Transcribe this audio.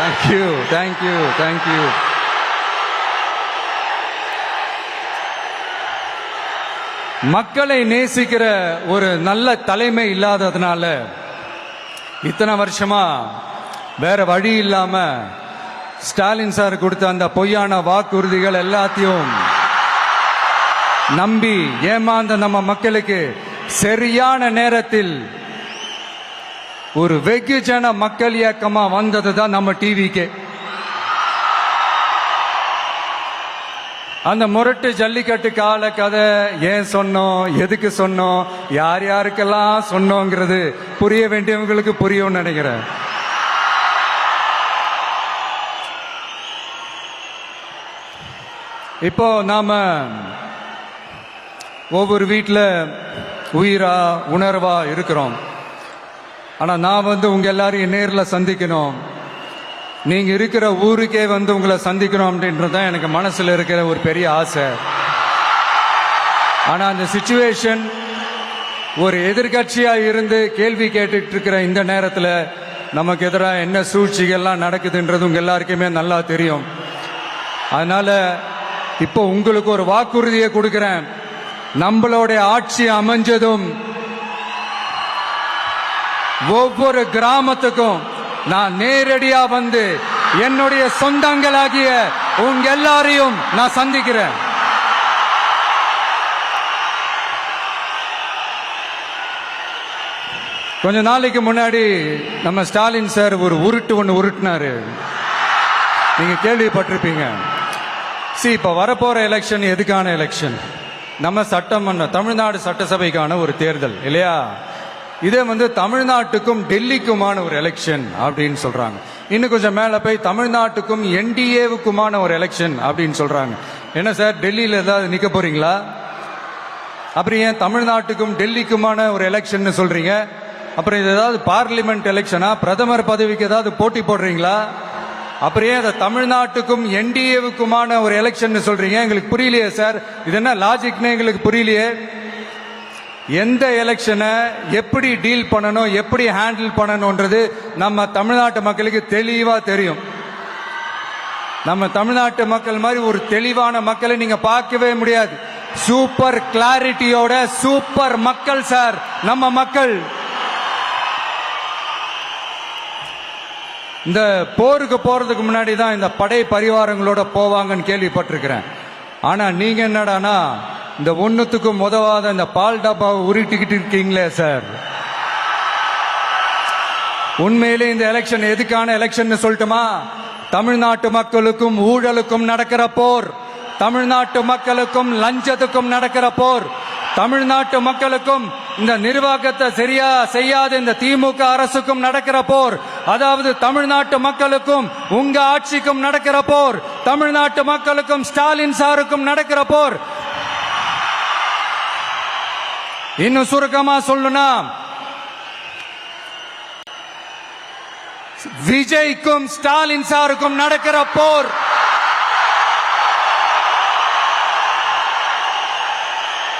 Thank you thank you thank you. மக்களை நேசிக்கிற ஒரு நல்ல தலைமை இல்லாததுனால இத்தனை வருஷமா வேற வழி இல்லாம ஸ்டாலின் சார் கொடுத்த அந்த பொய்யான வாக்குறுதிகள் எல்லாத்தையும் நம்பி ஏமாந்த நம்ம மக்களுக்கு சரியான நேரத்தில் ஒரு வெகுஜன மக்கள் இயக்கமா வந்ததுதான் நம்ம டிவிக்கு. அந்த முரட்டு ஜல்லிக்கட்டு கால கதை ஏன் சொன்னோம், எதுக்கு சொன்னோம், யார் யாருக்கெல்லாம் சொன்னோங்கிறது புரிய வேண்டியவங்களுக்கு புரியும் நினைக்கிறேன். இப்போ நாம ஒவ்வொரு வீட்டில் உயிரா உணர்வா இருக்கிறோம். ஆனா நான் உங்க எல்லாரையும் நேரில் சந்திக்கணும், நீங்க இருக்கிற ஊருக்கே உங்களை சந்திக்கணும் அப்படின்றதான் எனக்கு மனசுல இருக்கிற ஒரு பெரிய ஆசை. ஆனா அந்த சிச்சுவேஷன் ஒரு எதிர்கட்சியா இருந்து கேள்வி கேட்டுட்டு இருக்கிற இந்த நேரத்தில் நமக்கு எதிராக என்ன சூழ்ச்சிகள்லாம் நடக்குதுன்றது உங்க எல்லாருக்குமே நல்லா தெரியும். அதனால இப்போ உங்களுக்கு ஒரு வாக்குறுதியை கொடுக்கிறேன். நம்மளுடைய ஆட்சி அமைஞ்சதும் ஒவ்வொரு கிராமத்துக்கும் நான் நேரடியா என்னுடைய சொந்தங்களாகிய உங்க எல்லாரையும் நான் சந்திக்கிறேன். கொஞ்ச நாளைக்கு முன்னாடி நம்ம ஸ்டாலின் சார் ஒரு உருட்டு ஒன்று உருட்டினாரு, நீங்க கேள்விப்பட்டிருப்பீங்க. இப்ப வரப்போற எலெக்ஷன் எதுக்கான எலெக்ஷன்? நம்ம சட்டமன்ற தமிழ்நாடு சட்டசபைக்கான ஒரு தேர்தல் இல்லையா? இதே தமிழ்நாட்டுக்கும் டெல்லிக்குமான ஒரு எலெக்ஷன் அப்படின்னு சொல்றாங்க. இன்னும் கொஞ்சம் மேல போய் தமிழ்நாட்டுக்கும் என்டிஏவுக்குமான ஒரு எலெக்ஷன் அப்படின்னு சொல்றாங்க. என்ன சார், டெல்லியில ஏதாவது நிக்க போறீங்களா? அப்புறம் ஏன் தமிழ்நாட்டுக்கும் டெல்லிக்குமான ஒரு எலெக்ஷன் சொல்றீங்க? அப்புறம் இது ஏதாவது பார்லிமெண்ட் எலெக்ஷனா? பிரதமர் பதவிக்கு ஏதாவது போட்டி போடுறீங்களா? அப்புறம் ஏன் தமிழ்நாட்டுக்கும் என்டிஏவுக்குமான ஒரு எலெக்ஷன் சொல்றீங்க? எங்களுக்கு புரியலையே சார், இது என்ன லாஜிக்னு எங்களுக்கு புரியலையே. எந்த எலெக்ஷனை எப்படி டீல் பண்ணணும், எப்படி ஹேண்டில் பண்ணணும்ன்றது நம்ம தமிழ்நாட்டு மக்களுக்கு தெளிவா தெரியும். நம்ம தமிழ்நாட்டு மக்கள் மாதிரி ஒரு தெளிவான மக்களை நீங்க பார்க்கவே முடியாது. சூப்பர் கிளாரிட்டியோட சூப்பர் மக்கள் சார் நம்ம மக்கள். இந்த போருக்கு போறதுக்கு முன்னாடி தான் இந்த படை பரிவாரங்களோட போவாங்கன்னு கேள்விப்பட்டிருக்கிறேன். ஆனா நீங்க என்னடானா இந்த ஒண்ணுத்துக்கும் உதவாத இந்த பால் டப்பாவை உருட்டிக்கிட்டு இருக்கீங்களே சார். உண்மையிலே இந்த எலெக்ஷன் எதுக்கான எலெக்ஷன் சொல்லட்டுமா? தமிழ்நாட்டு மக்களுக்கும் ஊழலுக்கும் நடக்கிற போர், தமிழ்நாட்டு மக்களுக்கும் லஞ்சத்துக்கும் நடக்கிற போர், தமிழ்நாட்டு மக்களுக்கும் இந்த நிர்வாகத்தை சரியா செய்யாத இந்த திமுக அரசுக்கும் நடக்கிற போர், அதாவது தமிழ்நாட்டு மக்களுக்கும் உங்க ஆட்சிக்கும் நடக்கிற போர், தமிழ்நாட்டு மக்களுக்கும் ஸ்டாலின் சாருக்கும் நடக்கிற போர். இன்னும் சுருக்கமா சொல்லணும்னா விஜய்க்கும் ஸ்டாலின் சாருக்கும் நடக்கிற போர்.